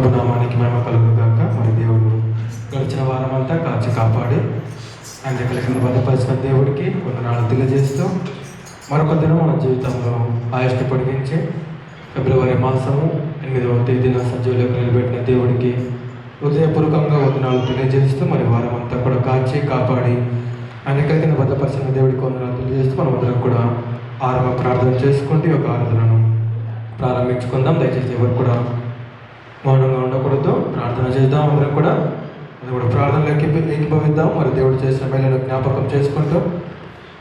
ప్రభునామానికి మహిమ కలుగును గాక. మరి దేవుడు గడిచిన వారం అంతా కాచి కాపాడి ఆయన దగ్గర కింద భద్రపరిచిన దేవుడికి వందనాలు తెలియజేస్తూ మరొక దినం మన జీవితంలో ఆయుష్ని పొడిగించి ఫిబ్రవరి మాసము 8వ తేదీన సజీవులకు నిలబెట్టిన దేవుడికి హృదయపూర్వకంగా వందనాలు తెలియజేస్తూ మరి వారం అంతా కూడా కాచి కాపాడి ఆయన దగ్గర కింద భద్రపరిచిన దేవుడికి వందనాలు తెలియజేస్తూ మనం అందరం కూడా ఆరంభ ప్రార్థన చేసుకుంటూ ఈ యొక్క ఆరాధనను ప్రారంభించుకుందాం. దయచేసి ఎవరు కూడా మౌనంగా ఉండకూడదు, ప్రార్థన చేద్దాం. అందరం కూడా ప్రార్థనలోకి ఏకీభవిద్దాం. మరి దేవుడు చేసిన మేలను జ్ఞాపకం చేసుకుంటూ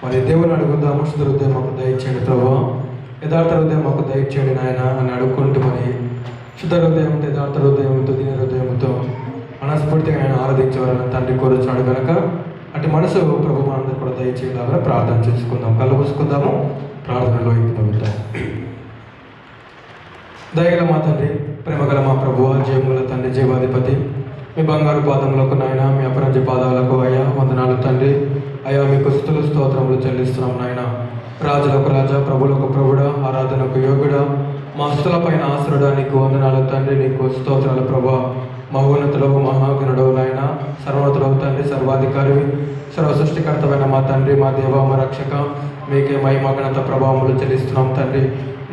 మరి దేవుని అడుగుదాము. శుద్ధ హృదయం మాకు దయచేయండి ప్రభువా, యథార్థ హృదయం మాకు దయచేయండి నాయన అని అడుక్కుంటూ మరి శుద్ధ హృదయంతో యథార్థ హృదయంతో దీని హృదయంతో మనస్ఫూర్తిగా ఆయన ఆరాధించేవారని తండ్రి కోరుచున్నాడు కనుక అటు మనసు ప్రభు మనందరూ కూడా దయచేయలాగా ప్రార్థన చేసుకుందాం. కళ్ళు మూసుకుందాము, ప్రార్థనలో ఏకీభవిద్దాం. దయగల మా తండ్రి, ప్రేమగల మా ప్రభువ, జయముల తండ్రి, జీవాధిపతి, మీ బంగారు పాదములకు నాయన, మీ అపరంజ పాదాలకు అయ్యా వందనాలు తండ్రి. అయ్యా మీకు స్తుతులు స్తోత్రములు చెల్లిస్తున్నాం నాయన. రాజులకు రాజా, ప్రభులకు ప్రభుడా, ఆరాధనకు యోగుడా, మా స్తుతుల పైన ఆశ్రుడా, నీకు వందనాలు తండ్రి, నీకు స్తోత్రాలు ప్రభా. మహోన్నతులకు మహాగణుడవు నాయన, సర్వోన్నతుడవు తండ్రి, సర్వాధికారివి, సర్వ సృష్టికర్తమైన మా తండ్రి, మా దేవ, మా రక్షక, మీకే మహిమ ఘనత ప్రభావములు చెల్లిస్తున్నాం తండ్రి.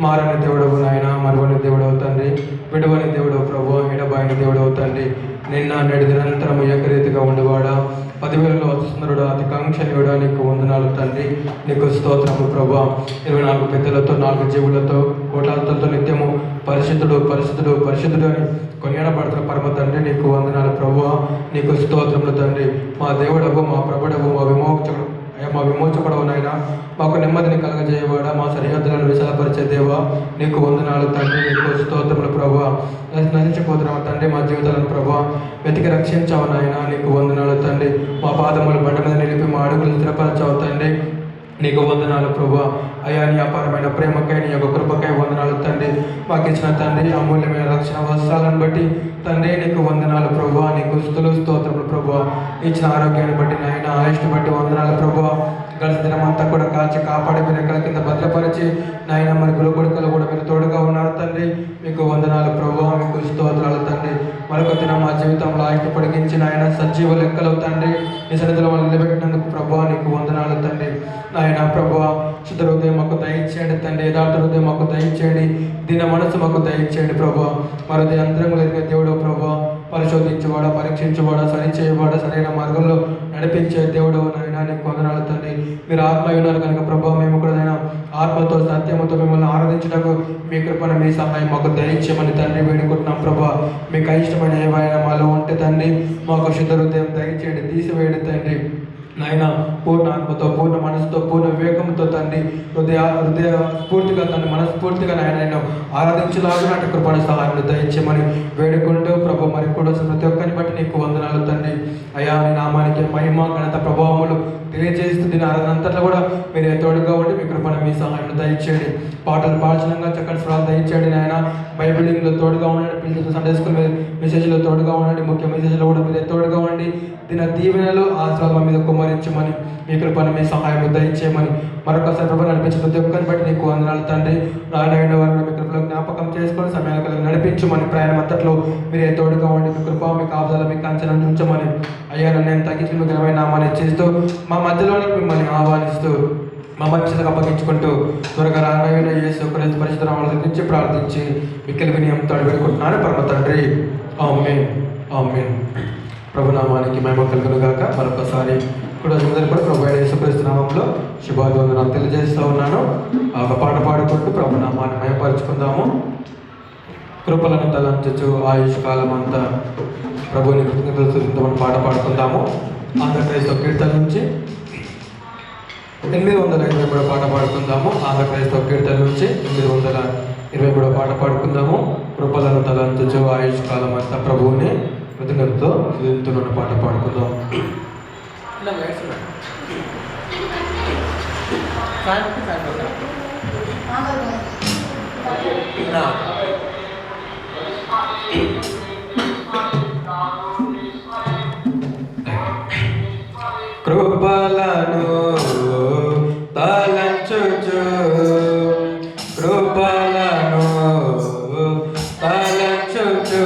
మారని దేవుడవు నాయన, మరువని దేవుడవు తండ్రి, విడువని దేవుడవు ప్రభు, ఎడబాయిని దేవుడవు తండ్రి. నిన్న నేడు నిరంతరం ఏకరీతిగా ఉండేవాడా, 10,000లో సుందరుడు, అతి కాంక్షణీయుడా, నీకు వందనాలు తండ్రి, నీకు స్తోత్రము ప్రభా. 24 పెద్దలతో 4 జీవులతో కోటాలతో నిత్యము పరిశుద్ధుడు పరిశుద్ధుడు పరిశుద్ధుడు అని కొనియాడబడుతున్న పరమ తండ్రి, నీకు వందనాలు ప్రభువా, నీకు స్తోత్రములు తండ్రి. మా దేవుడవు, మా ప్రభుడవు, మా విమోచకుడవు నాయన, మాకు నెమ్మదిని కలగజేయవాడా, మా సరిహద్దులను విశాలపరిచే దేవా, నీకు వందనాలు తండ్రి, నీకు స్తోత్రములు ప్రభా. నశించిపోతున్నాము తండ్రి, మా జీవితాలను ప్రభా వెతికి రక్షించావు నాయన, నీకు వందనాలు తండ్రి. మా పాదములు బండ మీద నిలిపి మా అడుగులు స్థిరపరచావు తండ్రి, నీకు వందనాలు ప్రభా. అయా నీ అపారమైన ప్రేమకై, నీ యొక్క కృపకై వందనాలు తండ్రి. మాకు ఇచ్చిన తండ్రి అమూల్యమైన రక్షణ వస్త్రాలను బట్టి తండ్రి నీకు వందనాలు ప్రభా, నీకు స్తుతులు స్తోత్రములు ప్రభా. ఇచ్చిన ఆరోగ్యాన్ని బట్టి నాయన, ఆయుష్ని బట్టి వందనాలు ప్రభా. గడిచిన దినమంతా కూడా కాచి కాపాడి మీరు ఎక్కల కింద భద్రపరిచి నాయన, మరి గులగొడుకలు కూడా మీరు తోడుగా ఉన్నారు తండ్రి, మీకు వందనాలు ప్రభా, మీకు స్తోత్రాలు తండ్రి. మరొక దినం మా జీవితంలో ఆయుష్ని పొడిగించి నాయన, సజీవ లెక్కలు తండ్రి నీ సన్నిధిలో మనం నిలబెట్టినందుకు ప్రభా, నీకు వందనాలు తండ్రి. నాయన ప్రభా, శుద్ధ హృదయం మాకు దయచేయండి తండ్రి, యథార్థ హృదయం మాకు దయచేయండి, దీన మనసు మాకు దయచేయండి ప్రభా. మరి అంతరంగులు ఎదిగే దేవుడు ప్రభా, పరిశోధించేవాడా, పరీక్షించేవాడా, సరిచేయవాడా, సరైన మార్గంలో నడిపించే దేవుడు నాయన, నీకు వందనాలు తండ్రి. మీరు ఆత్మ ఉన్నారు కనుక ప్రభా, మేము కూడా నాయన ఆత్మతో సత్యముతో మిమ్మల్ని ఆరాధించడానికి మీ కృపణ, మీ సహాయం మాకు దయచేయమని తండ్రి వేడుకుంటున్నాం ప్రభా. మీకు ఇష్టమైన ఏవైనా మాలో ఉంటే తండ్రి మాకు శుద్ధ హృదయం దయచేయండి, తీసివేయండి తండ్రి నాయన. పూర్ణ ఆత్మతో, పూర్ణ మనసుతో, పూర్ణ వివేకంతో తండ్రి హృదయ స్ఫూర్తిగా తండ్రి మనస్ఫూర్తిగా నాయన నేను ఆరాధించలాగా అటు కృపణ సహాయం దయచేయమని వేడుకుంటూ ప్రభు, మరి కూడా ప్రతి ఒక్కరిని బట్టి నీకు వందనాలు తండ్రి. అయా నీ నామానికి మహిమ ఘనత ప్రభావములు తెలియజేస్తుంది. ఆరాధన అంతట్లో కూడా మీరు తోడుగా ఉండి మీ కృపణ, మీ సహాయం దయచేయండి. పాటలు పాల్చనంగా చక్కటి స్వరాలు దయచేయండి నాయన. బైబిలింగ్లో తోడుగా ఉండండి, పిల్లలు సండే స్కూల్ మెసేజ్లో తోడుగా ఉండండి, ముఖ్య మెసేజ్లో కూడా మీరే తోడుగా ఉండి దీని దీవెనలు ఆశ్రమ మీద కుమ్మరించమని మీ కృపణ, మీ సహాయం దయచేయమని మరొకసారి ప్రభు నడిపించిన ప్రతి ఒక్కరిని బట్టి నీకు వందనాలు తండ్రి. రాయన వారిని మీ కృపలో జ్ఞాపకం చేసుకొని సమయాలకు నడిపించమని, ప్రయాణం అంతట్లో మీరే తోడుగా ఉండి మీ కృప, మీ కాపుదల, మీ కంచెను ఉంచమని అయ్యా నేను తగ్గించి మీకు ఘనమైన నామాన్ని చేస్తూ మా మధ్యలోనే మిమ్మల్ని ఆహ్వానిస్తూ మా మధ్యలకు అప్పగించుకుంటూ త్వరగా రాయన యేసు క్రీస్తు పరిశుద్ధ నామములో గురించి ప్రార్థించి మిక్కిలి వినయంతో వేడుకుంటున్నాను పరమ తండ్రి, ఆమేన్ ఆమేన్. ప్రభునామానికి మహిమ కలుగును గాక. మరొకసారి కూడా అందరూ కూడా ప్రభు అయిన యేసుక్రీస్తు నామములో శుభాభివందనాలు తెలియజేస్తూ ఉన్నాను. ఒక పాట పాడుకుంటూ ప్రభునామాన్ని మహిమపరుచుకుందాము. కృపలను తలంచు ఆయుష్ కాలం అంతా ప్రభుని కృతజ్ఞతలు పాట పాడుకుందాము. ఆంధ్రప్రదేశ్ కీర్తన నుంచి 823 పాట పాడుకుందాము. ఆంధ్రప్రదేశ్ కీర్తన నుంచి 823 పాట పాడుకుందాము. కృపలను తలంచు ఆయుష్ కాలం అంతా ప్రభువుని కృతజ్ఞతతో స్తుతింతున్న పాట పాడుకుందాం. కృపలను తలంచుచు, కృపలను తలంచుచు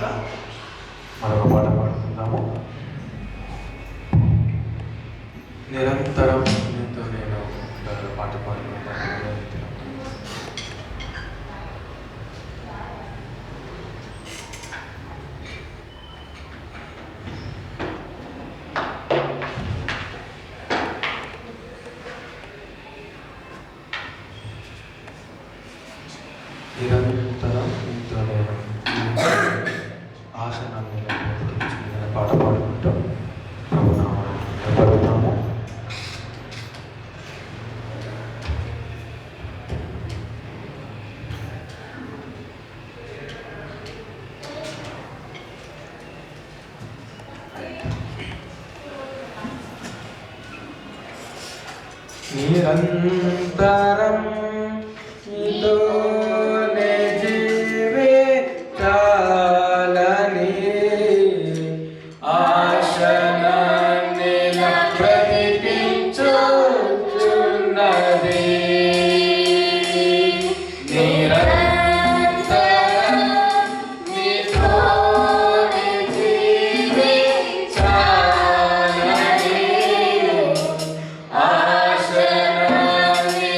తర్వాత మరొక పాట పాడుకుందాము. నిరంతరం నీతో నేను పాట పాడుకుంటాను. నిరంతరం నీతో నేను ఆసనాన్ని పాట పాడుకుంటూ ప్రభునామం నిరంతరం నీతోనే జీవించాలని ఆశనాన్ని ప్రకటించుచున్నది. నిరంతరం నీతోనే జీవించాలని ఆశనాన్ని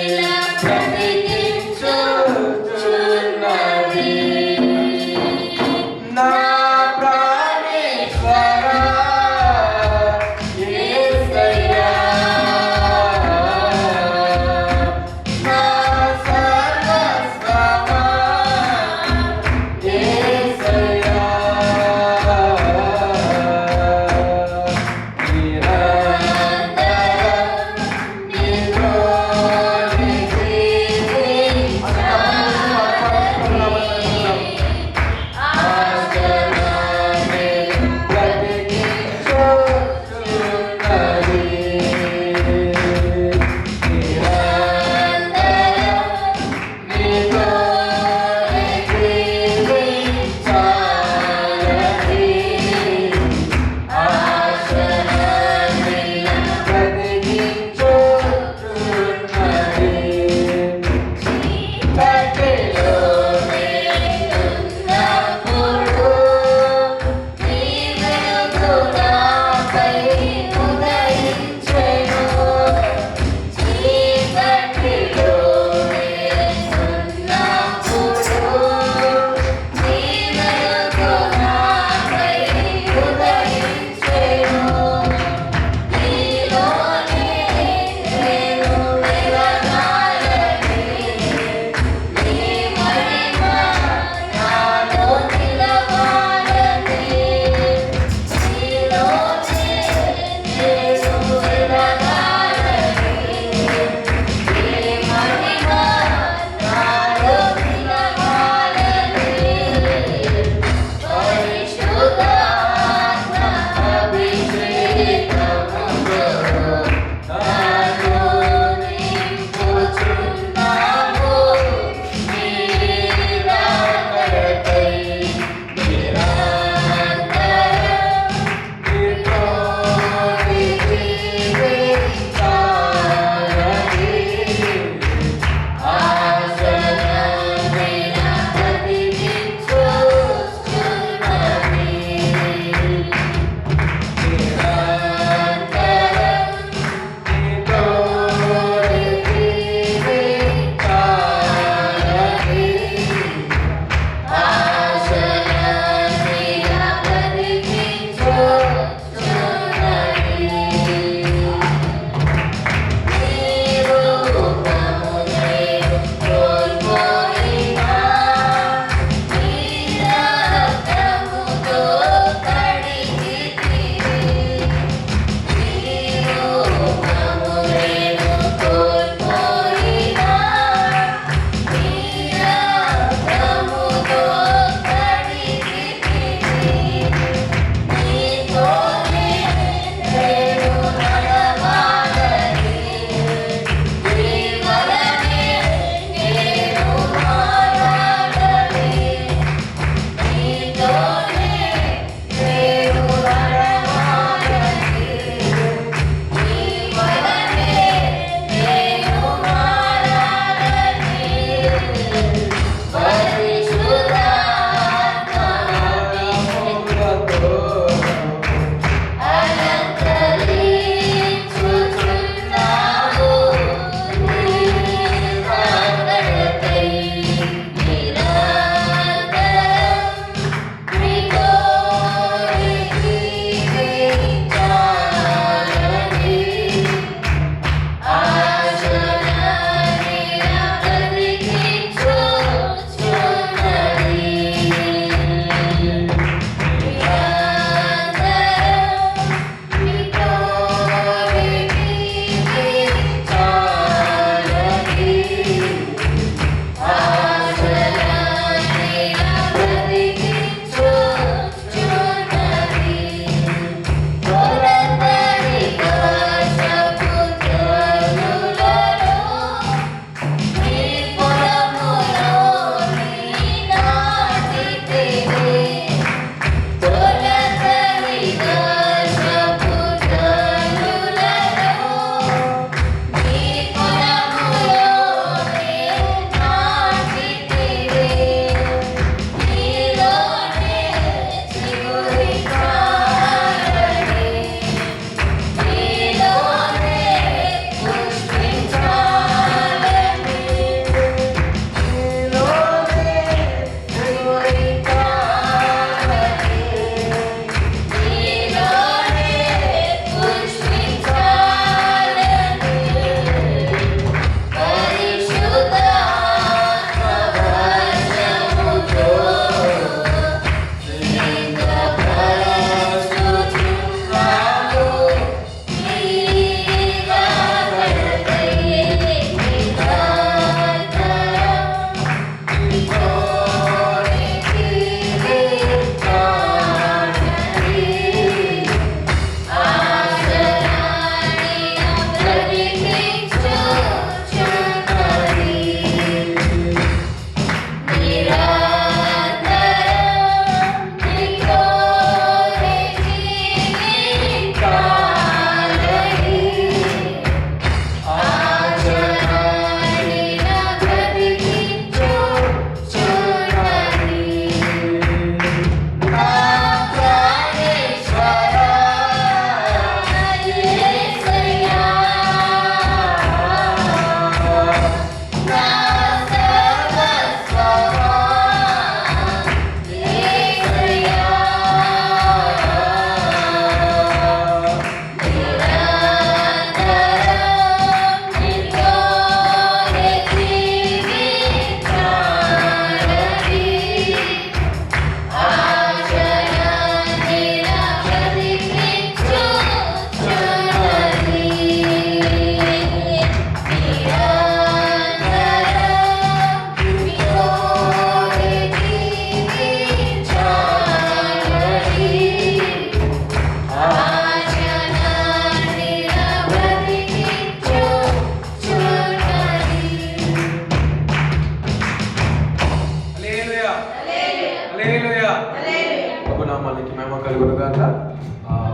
నామానికి మేము కలుగునుగాక.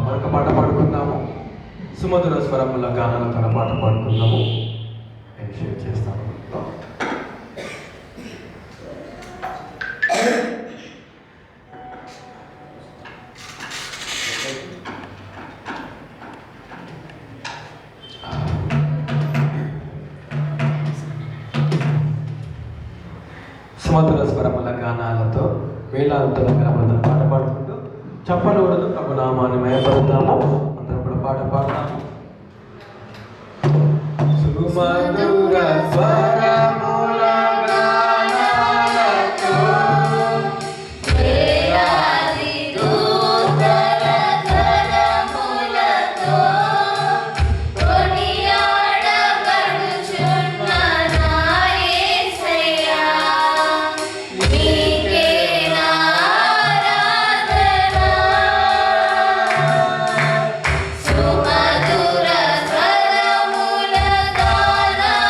మరొక పాట పాడుకుందాము. సుమధుర స్వరముల గానాలతో పాట పాడుకుందాము. నేను షేర్ చేస్తాను. సుమధుర స్వరముల గానాలతో వేలాంతుల గ్రామాలతో పాట పాడుకుంటూ చప్పలు కొడుతూ ప్రభు నామాన్ని మయపడతాము. అందరం కూడా పాట పాడతాము. సుమధుర స్వరముల గానాలతో వేలాది దూతల గళములతో కొనియాడబడుచున్న నా యేసయ్యా, నీకే నా ఆరాధన. సుమధుర స్వరముల గానాలతో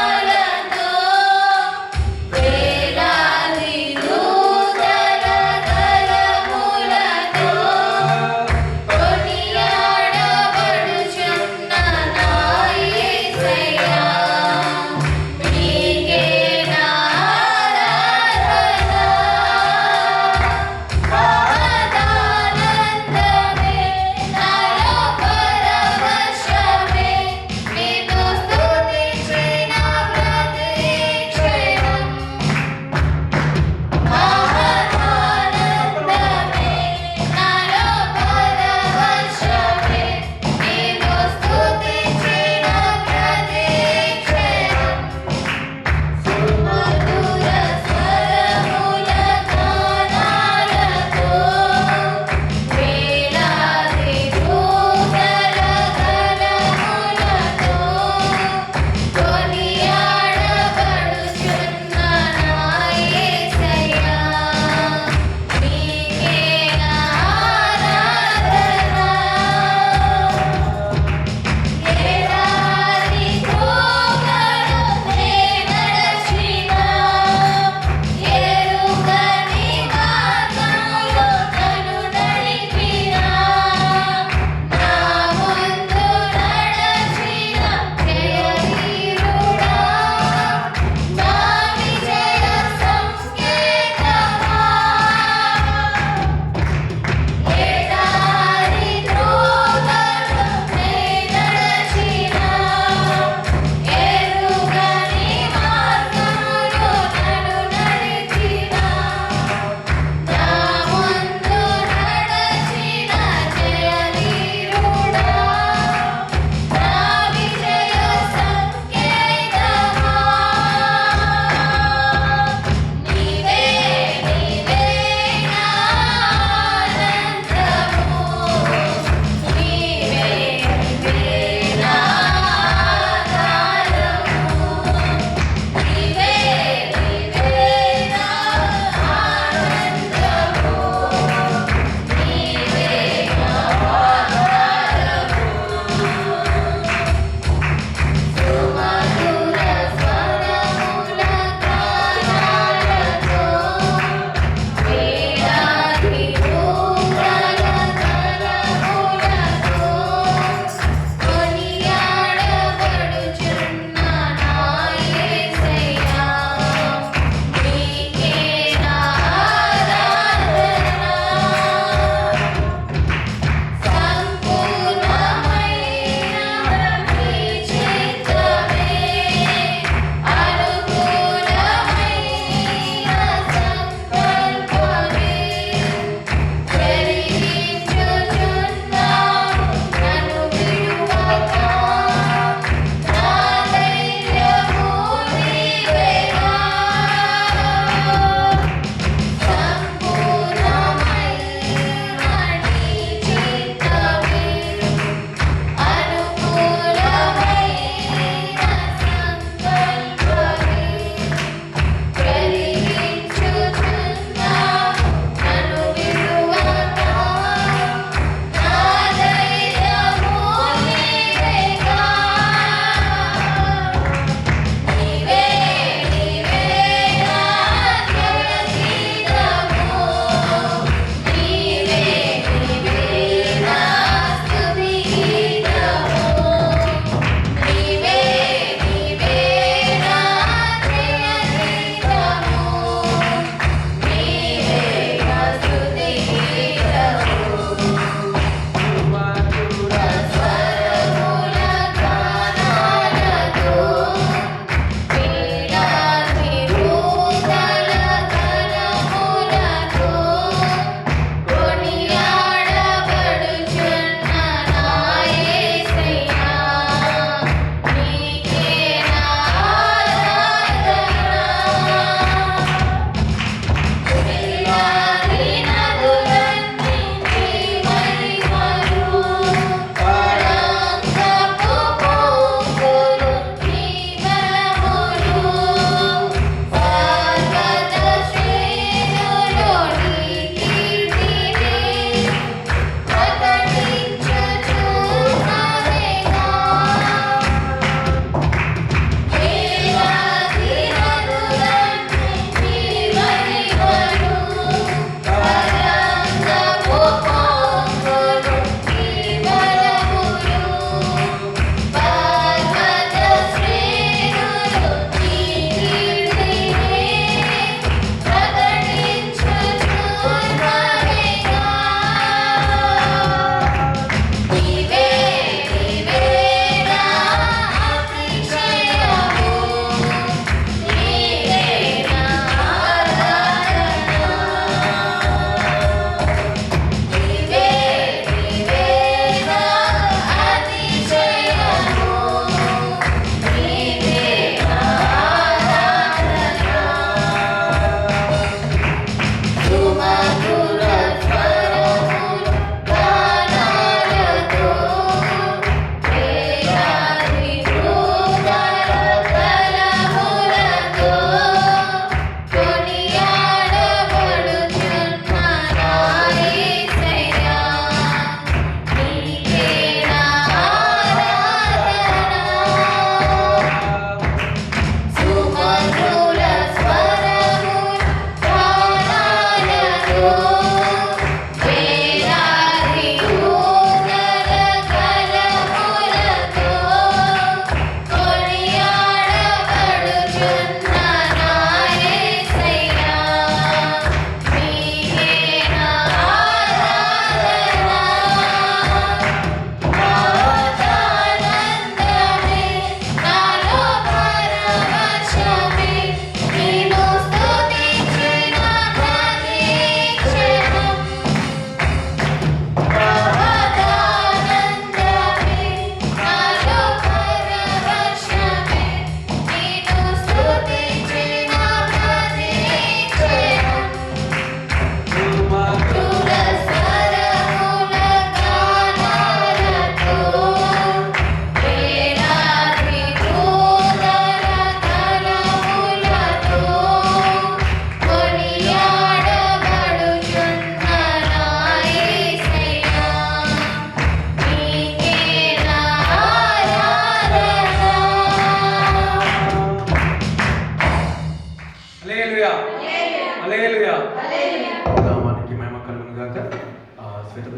శ్వేత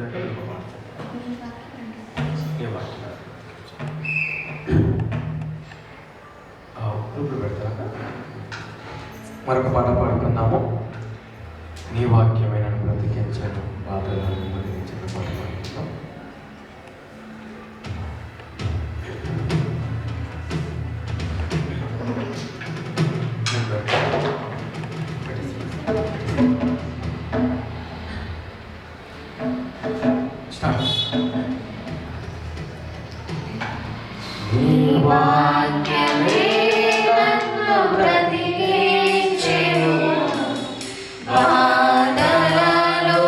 గ్రూపులు పెడతారా? మరొక పాట పాడుకుందాము. నీ వాక్యమైన బ్రతికించను బాధలను మరణించిన పాట పాడుకుందాం. వాక్యమే నన్ను బ్రతికించెను, బాధలలో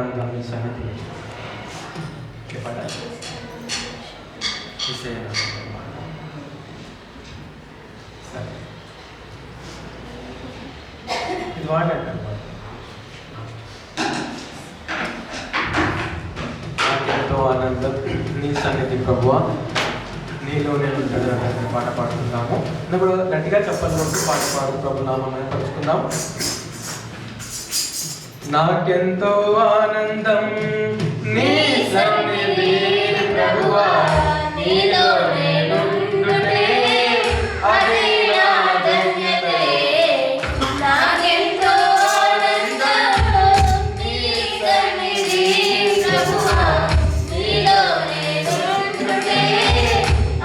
ఆనందం మీ సన్నిధి సరే ఇది వాడండి. నాకెంతో ఆనందం నీ సన్నిధి ప్రభువా, నీలోనే ఉంటుంది అనే పాట పాడుకుందాము. ఇప్పుడు గట్టిగా చెప్పాలి పాట పాడు ప్రభు నామని పరుచుకుందాం. నాకెంతో ఆనందం నీ సన్నిధి ప్రభువా, నీలోనే నుండుటే అది నా ధన్యతే. నాకెంతో ఆనందం నీ సన్నిధి ప్రభువా, నీలోనే నుండుటే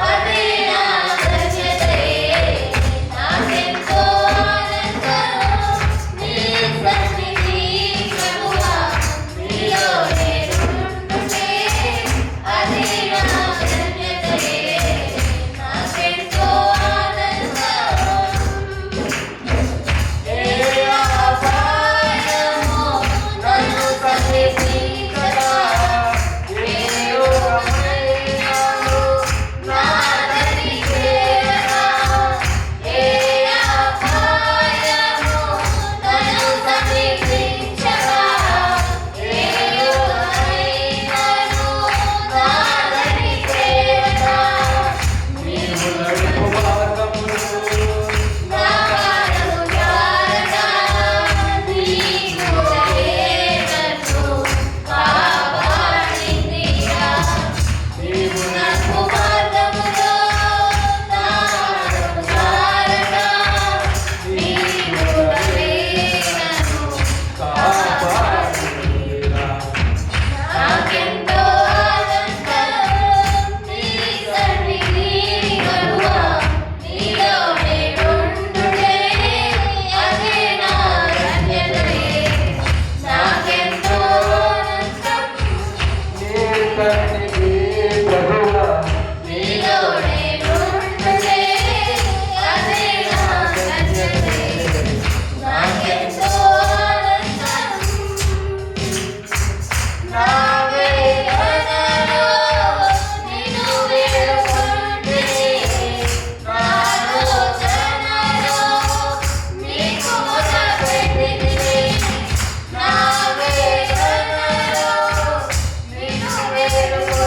అది నా ధన్యతే. నాకెంతో ఆనందం నీ సన్నిధి ప్రభువా, నీలోనే నుండుటే అది నా ధన్యతే. నాకెంతో వేడుకొంటిని, నా వేదనలో నిన్ను వేడుకొంటిని.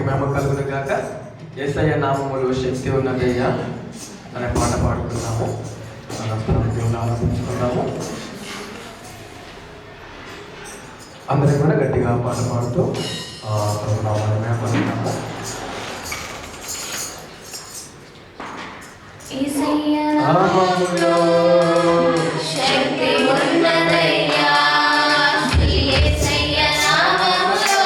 మేము కలుగును గాక. యేసయ్య నామములో శక్తి ఉన్నదయ్యా అనే పాట పాడుతున్నాము. అనంతరం దేవుని ఆరాధించుకుందాము. అందరం కూడా గట్టిగా పాట పాడుతూ ప్రభునామాన్ని మేము పలుకుతాము. యేసయ్య నామములో శక్తి ఉన్నదయ్యా. శ్రీ యేసయ్య నామములో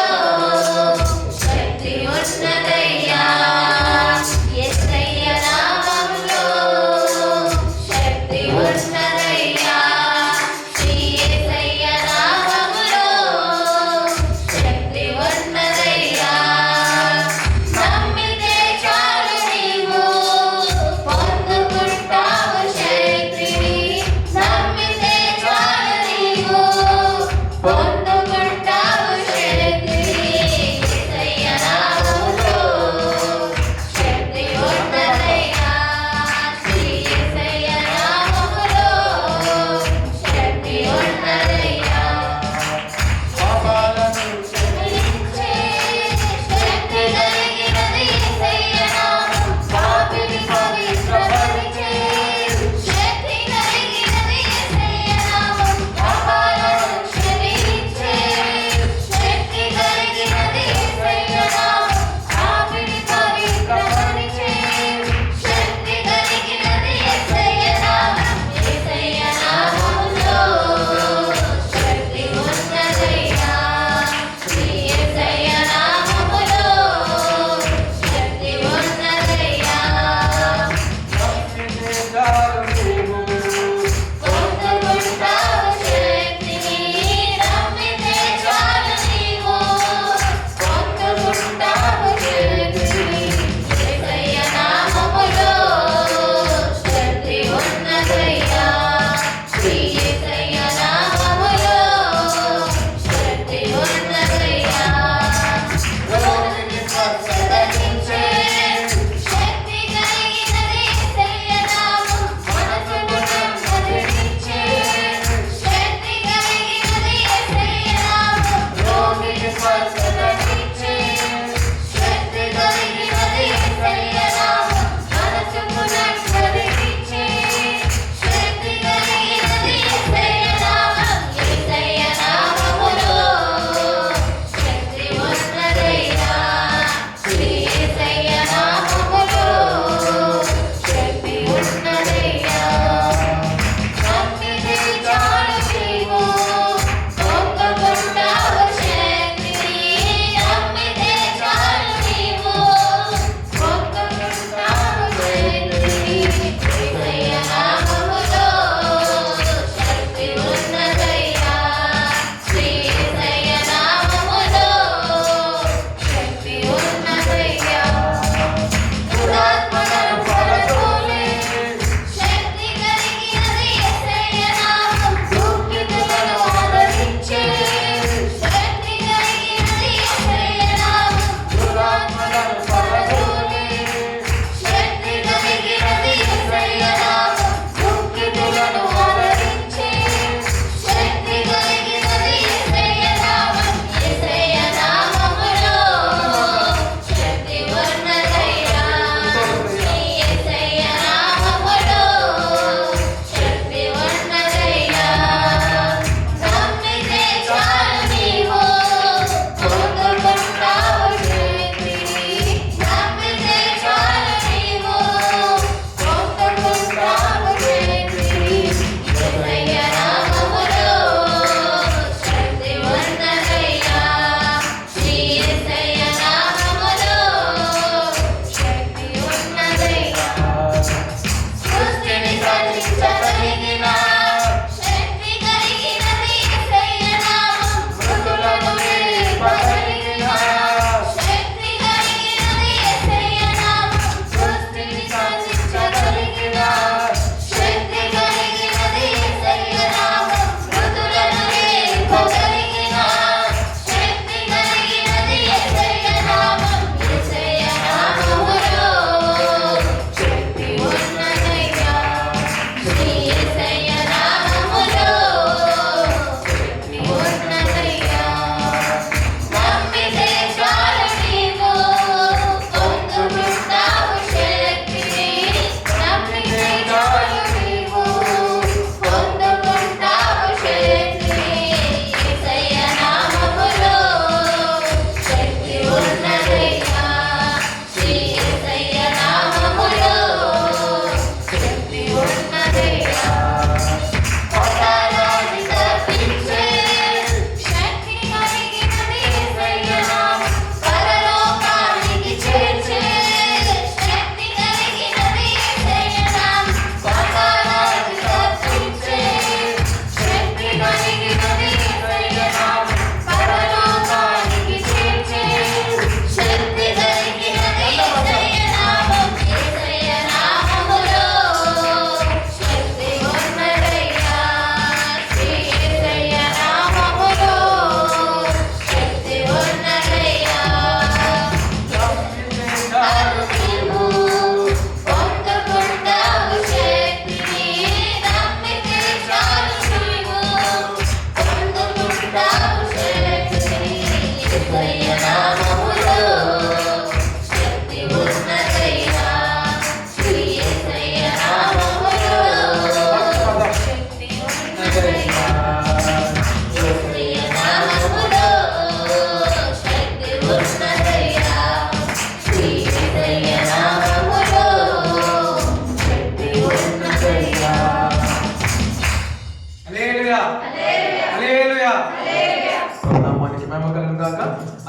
శక్తి ఉన్నదయ్యా. యేసయ్య నామములో శక్తి ఉన్నదయ్యా. శ్రీ యేసయ్య నామములో శక్తి ఉన్నదయ్యా. నమ్మితే చాలు నీవు పొందుకుంటావు శక్తిని. నమ్మితే చాలు నీవు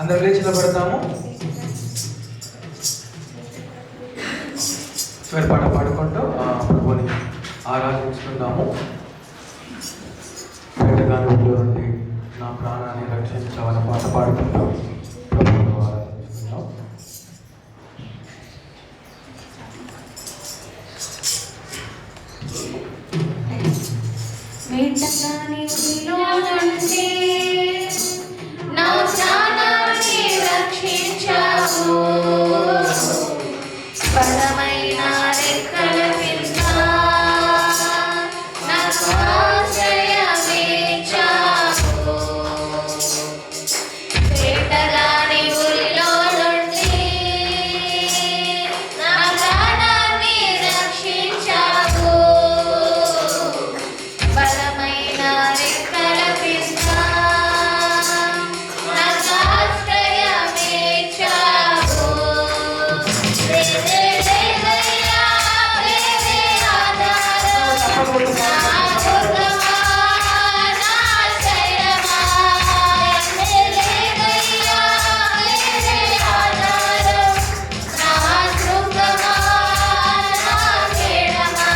అందరూ లేచి నిలబడతాము. స్వర పాట పాడుకుంటూ ప్రభుని ఆరాధించుకుందాము. వేటగానులో నుండి నా ప్రాణాన్ని రక్షించాలని పాట పాడుకుంటూ ప్రభుని ఆరాధించుకుందాం. వేటగాని ఊరిలో నుండి నా ప్రాణాన్ని రక్షించావు. బలమైన రెక్కల కింద నాకు ఆశ్రయమిచ్చావు. వేటగాని ఊరిలో నుండి నా ప్రాణాన్ని రక్షించావు. బలమైన రెక్కల కింద నాకు ఆశ్రయమిచ్చావు. లేదయ్యా వేరే ఆధారం, నా దుర్గమా, నా శైలమా. లేదయ్యా వేరే ఆధారం, నా దుర్గమా, నా శైలమా.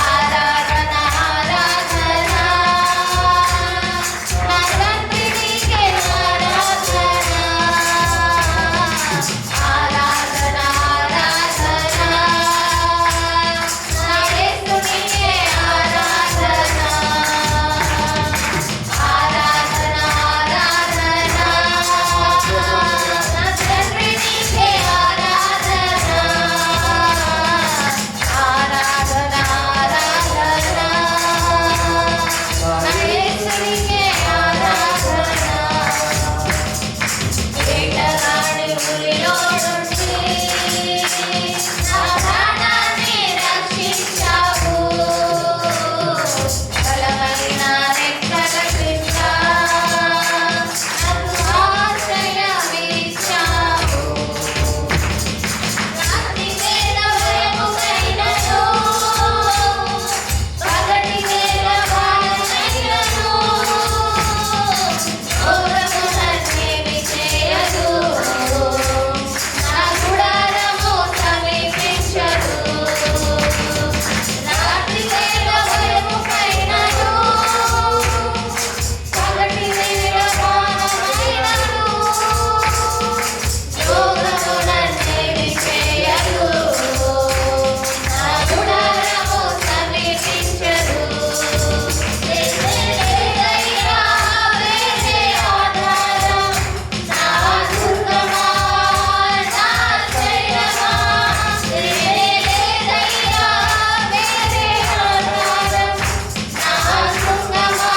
ఆరాధన ఆరాధన నా తండ్రి నీకే ఆరాధన. ఆరాధన ఆరాధన నా యేసునికే ఆరాధన. ఆరాధన ఆరాధన నా తండ్రి నీకే ఆరాధన. ఆరాధన ఆరాధన నా యేసునికే ఆరాధన. వేటగాని ఊరిలో నుండి నా ప్రాణాన్ని రక్షించావు. బలమైన రెక్కల కింద నాకు ఆశ్రయమిచ్చావు. రాత్రి వేళ భయముకైనను, పగటి వేళ బాధనైనను, ఘోరము నన్నేమి చేయదు. నా గుడారము సమీపించదు. రాత్రి వేళ భయముకైనను, పగటి వేళ బాధనైనను, ఘోరము నన్నేమి చేయదు. నా గుడారము సమీపించదు. లేదయ్యా వేరే ఆధారం, నా దుర్గమా, నా శైలమా. లేదయ్యా వేరే ఆధారం, నా దుర్గమా,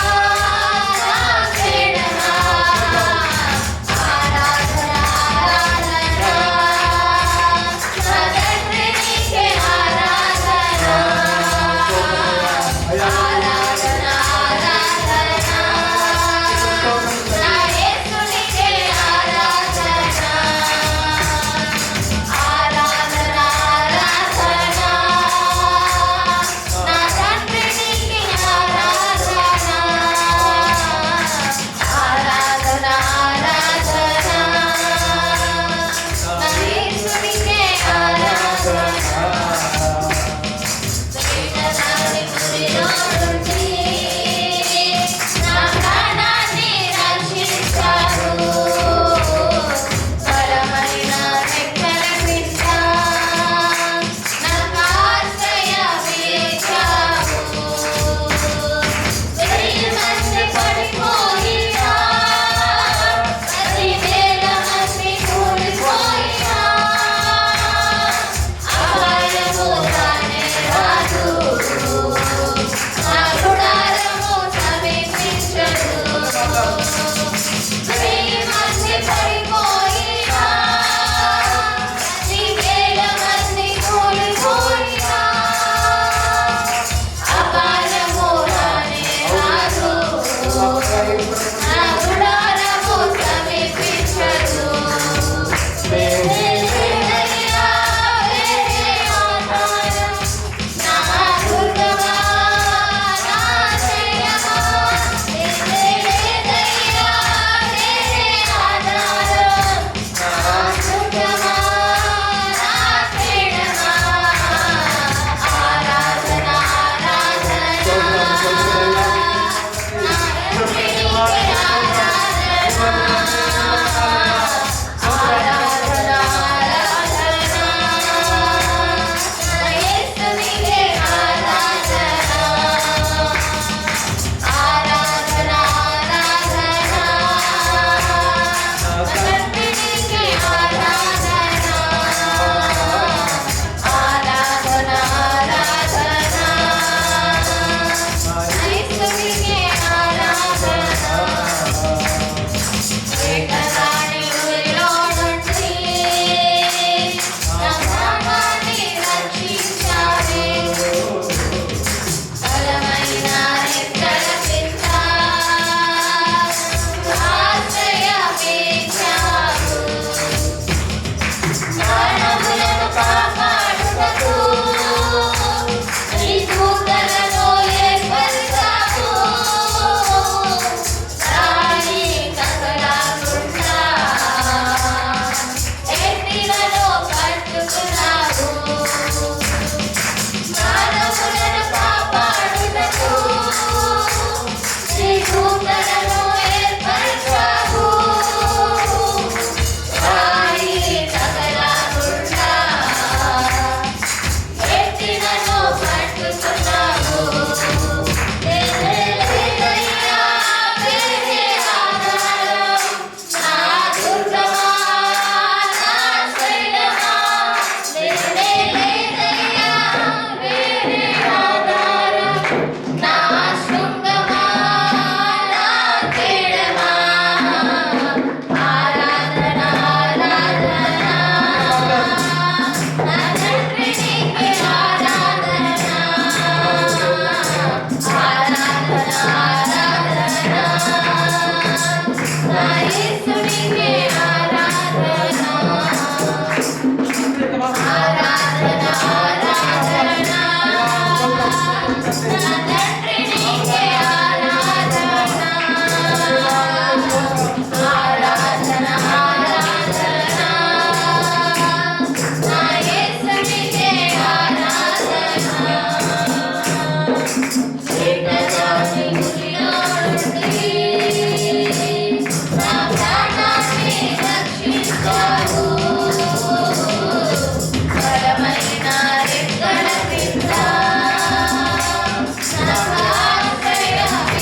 నా శైలమా. ఆరాధన ఆరాధన నా తండ్రి నీకే ఆరాధన. ఆరాధన ఆరాధన నా యేసునికే ఆరాధన. ఆరాధన ఆరాధన నా తండ్రి నీకే ఆరాధన. ఆరాధన ఆరాధన నా యేసునికే ఆరాధన. వేటగాని ఊరిలో నుండి నా ప్రాణాన్ని రక్షించావు. బలమైన రెక్కల కింద నాకు ఆశ్రయమిచ్చావు. 1000 మంది పడిపోయినా, 10,000 మంది కూలిపోయినా, అపాయము రానే రాదు. నా గుడారము సమీపించదు. 1000 మంది పడిపోయినా, 10,000 మంది కూలిపోయినా, అపాయము రానే రాదు. నా గుడారము సమీపించదు. లేదయ్యా వేరే ఆధారం, నా దుర్గమా, నా శైలమా. లేదయ్యా వేరే బలమైన రెక్కల క్రింద నాకు ఆశ్రయమిచ్చావు.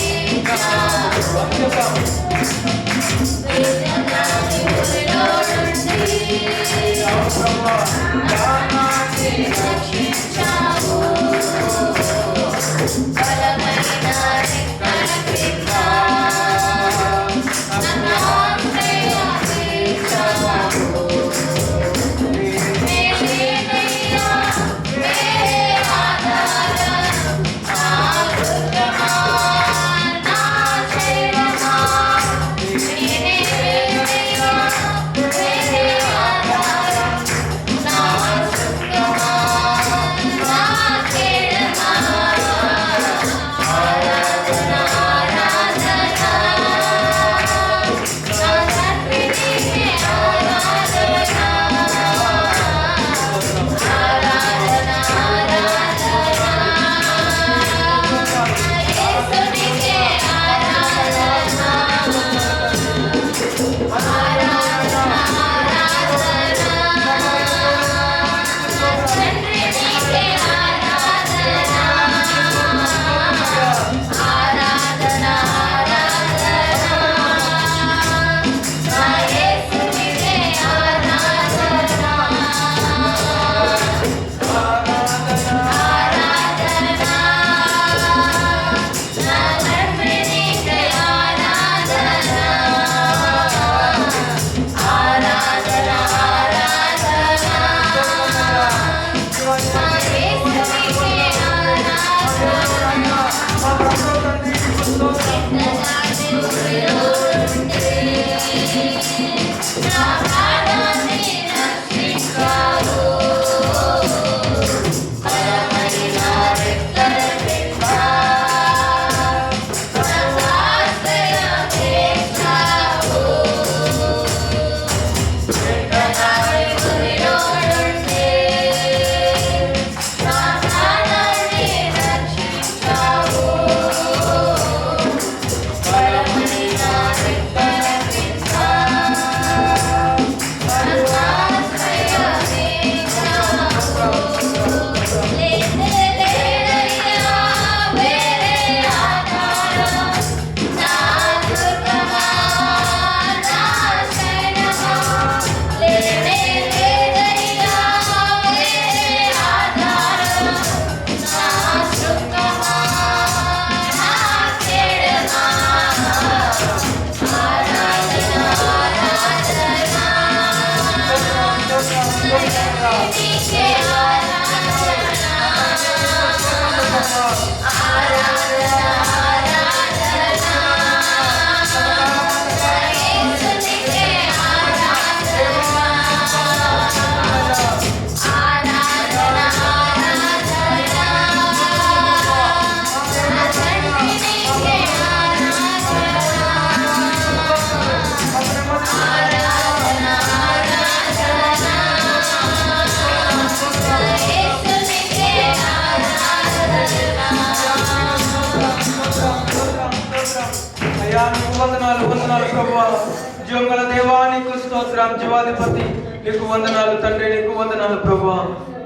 వేదనాని ఊరిలో నుండి ప్రాణాన్ని రక్షించావు. బలమైన రెక్కల క్రింద నాకు ఆశ్రయమిచ్చావు. నేనేనయ్యా వేరే ఆధారం, నా దుర్గమా, నా శైలమా. నేనేనయ్యా వేరే ఆధారం, నా దుర్గమా, నా శైలమా. ఆరాధన ఆరాధన నా తండ్రి నీకే ఆరాధన. ఆరాధన ఆరాధన యేసునికే ఆరాధన. ఆరాధన ఆరాధన తండ్రి నీకే ఆరాధన. ఆరాధన ఆరాధన యేసునికే ఆరాధన. ఆరాధన నా తండ్రి నీకే ఆరాధన. ఆరాధన ఆరాధన నా యేసునికే ఆరాధన. ఎంతగానే ఊరిలో ఉండి నా ప్రాణాన్ని రక్షించావు. బలమైన రెక్కల క్రింద నాకు ఆశ్రయమిచ్చావు. ఎంతగానే ఊరిలో నుండి నా ప్రాణాన్ని రక్షించావు. బలమైన రెక్కల క్రింద నాకు ఆశ్రయమిచ్చావు. లేదయ్యా వేరే ఆధారం, నా దుర్గమా, నా శైలమా. లేదయ్యా వేరే ఆధారం, నా దుర్గమా, నా శైలమా. ఆరాధన ఆరాధన నీకే ఆరాధన. ఆరాధన ఆరాధన యేసునికే ఆరాధన. ఆరాధన ఆరాధన నా తండ్రి నీకే ఆరాధన. ఆరాధన ఆరాధన యేసునికే అయ్యా నీకు వందనాలు వందనాలు ప్రభువా. జీవంగల దేవా నీకు స్తోత్రం. జీవాధిపతి నీకు వందనాలు తండ్రి, నీకు వందనాలు ప్రభువా.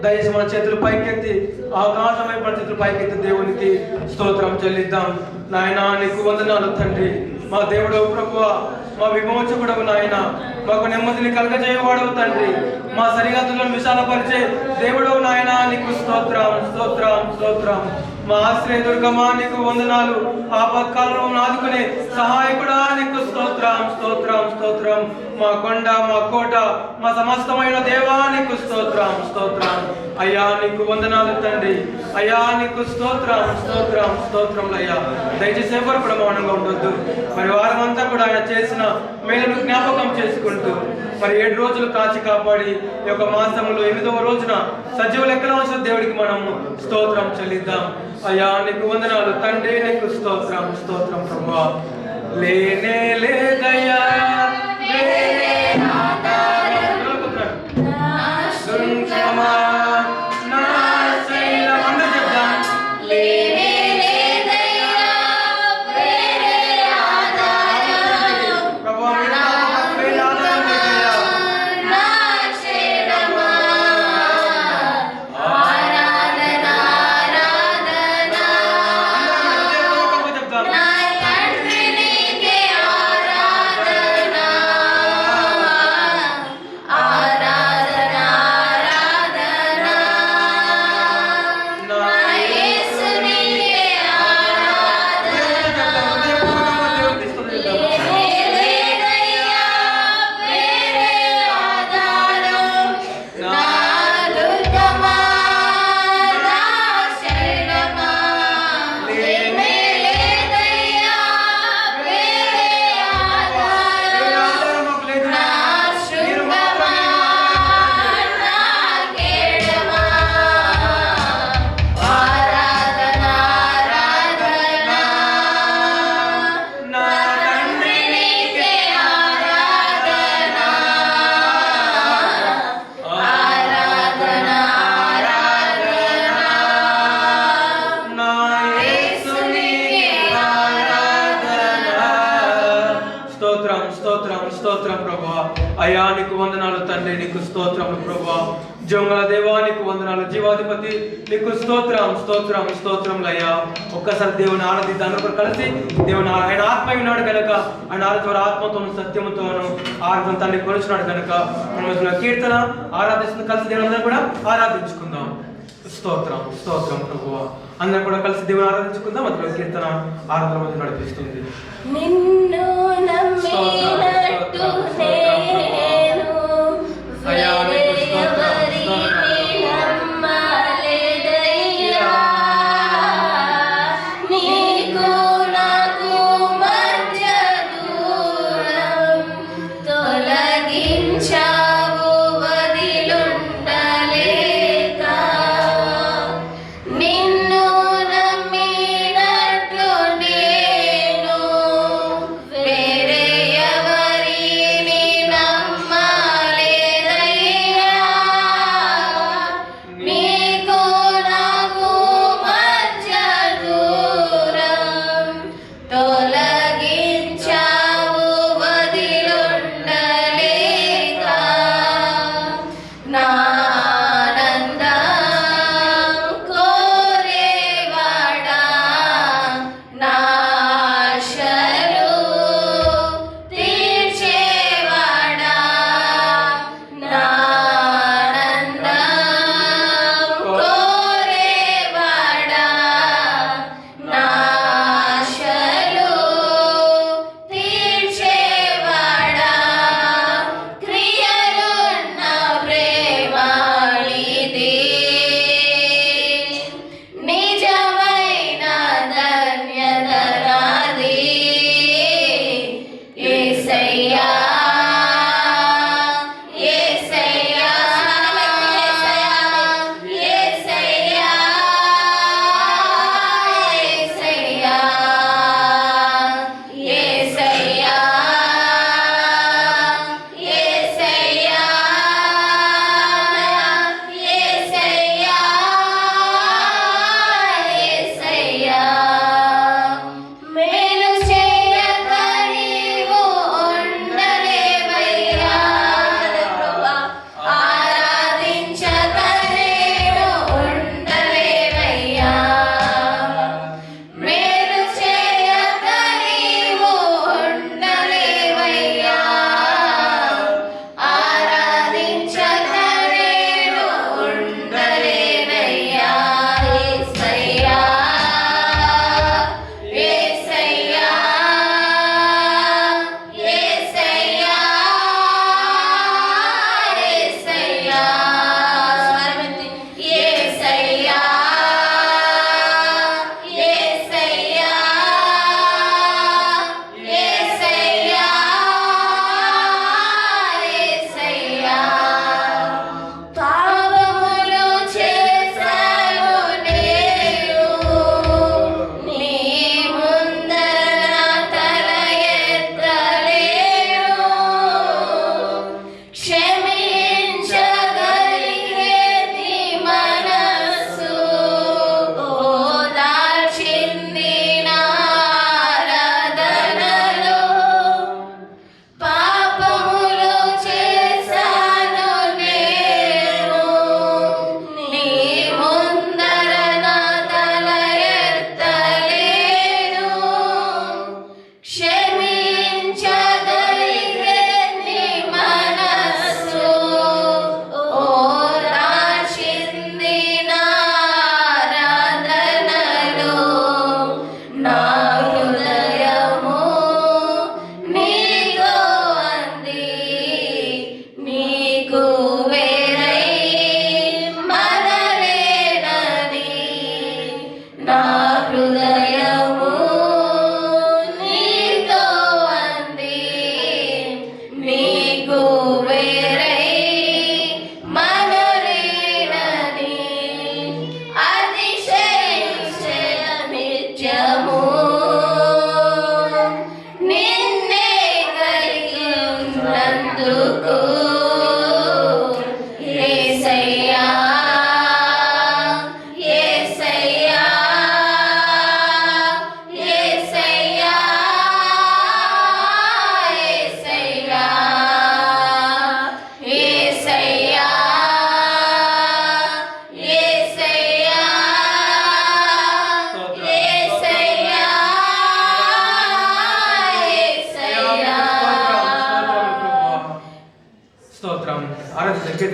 దయచేసి మన చేతులు పైకెత్తి ఆకాశమై మన చేతులు పైకెత్తి దేవునికి స్తోత్రం చెల్లిద్దాం. నాయన నీకు వందనాలు తండ్రి, మా దేవుడు ప్రభువా, మా విమోచకుడవు నాయన, మాకు నెమ్మదిని కలగజేయవాడవు తండ్రి, మా సరిహద్దులను విశాలపరిచే దేవుడవు నాయన నీకు స్తోత్రం స్తోత్రం స్తోత్రం. మా ఆశ్రయ దుర్గమా నీకు వందనాలు. ఆపత్కాలంలో ఆదుకునే సహాయకుడా నీకు స్తోత్రం స్తోత్రం స్తోత్రం. మా కొండ మా కోట మా సమస్తమైన దేవా నీకు స్తోత్రం స్తోత్రం. అయ్యా నీకు వందనాలు తండ్రి, అయ్యా నీకు స్తోత్రం స్తోత్రం స్తోత్రములు. అయ్యా దయచేసి ఎవరు కూడా మౌనంగా ఉండొద్దు. మరి వారమంతా కూడా ఆయన చేసిన మేలును జ్ఞాపకం చేసుకుంటూ మరి 7 రోజులు కాచి కాపాడి ఈ యొక్క మాసములో 8వ రోజున సజీవ లెక్కలో ఉంచిన దేవుడికి మనము స్తోత్రం చెల్లిద్దాం. అయ్యా నీకు వందనాలు తండ్రి, నీకు స్తోత్రం స్తోత్రం ప్రభువా. లేనే లేదయ్యా వేరే ఆధారం, దుర్గమా నా శైలం. అందరూ చెప్దాం. లేనే లేదయ్యా వేరే ఆధారం, ప్రభువా మీరు నాకు వేరే ఆధారం లేదయ్యా. నా అయ్యా నీకు వందనాలు తండ్రి, నీకు స్తోత్రములు ప్రభువా. జంగల దేవా నీకు వందనాలు, జీవాధిపతి నీకు స్తోత్రం స్తోత్రం స్తోత్రములయ్యా. ఒక్కసారి దేవుని ఆరాధిద్దాం, అందరూ కలిసి దేవుని ఆయన ఆత్మ విన్నాడు కనుక ఆయన ఆరాధన ఆత్మతోను సత్యముతోను ఆరాధన తండ్రి కొలుచున్నాడు కనుక మనం కీర్తన ఆరాధిస్తున్న కలిసి దేవుని కూడా ఆరాధించుకుందాం. స్తోత్రం స్తోత్రం ప్రభువా. అందరం కూడా కలిసి దేవుని ఆరాధించుకుందాం. అందులో కీర్తన ఆరాధన మధ్య నడిపిస్తుంది. నిన్ను నమ్మినట్టు నేను వేరెవరిని నమ్మలేదయ్యా. నీకు నాకు మధ్య దూరం తొలగించావు వదిలుండలేక. నిన్ను నమ్మినట్లు నేను వేరే ఎవరిని నమ్మలేదయ్యా.